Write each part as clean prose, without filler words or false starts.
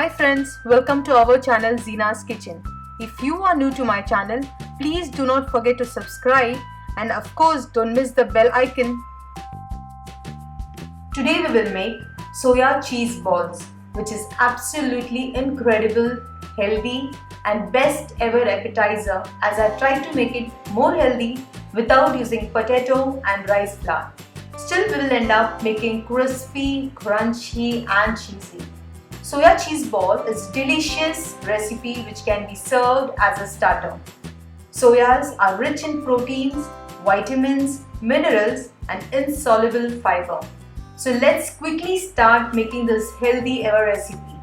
Hi friends, welcome to our channel ZEENA'S Kitchen. If you are new to my channel, please do not forget to subscribe and of course don't miss the bell icon. Today we will make Soya Cheese Balls, which is absolutely incredible, healthy and best ever appetizer as I try to make it more healthy without using potato and rice flour. Still we will end up making crispy, crunchy and cheesy. Soya cheese ball is a delicious recipe which can be served as a starter. Soyas are rich in proteins, vitamins, minerals and insoluble fiber. So let's quickly start making this healthy ever recipe.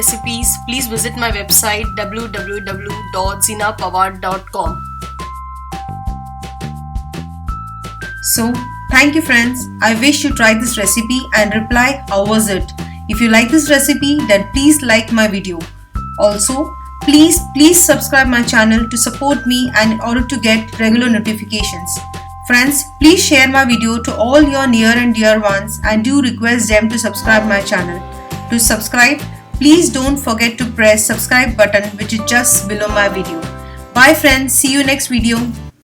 recipes, please visit my website www.zeenapawar.com. So, thank you friends. I wish you try this recipe and reply how was it. If you like this recipe, then please like my video. Also, please subscribe my channel to support me and in order to get regular notifications. Friends, please share my video to all your near and dear ones and do request them to subscribe my channel. To subscribe, please don't forget to press subscribe button which is just below my video. Bye friends, see you next video.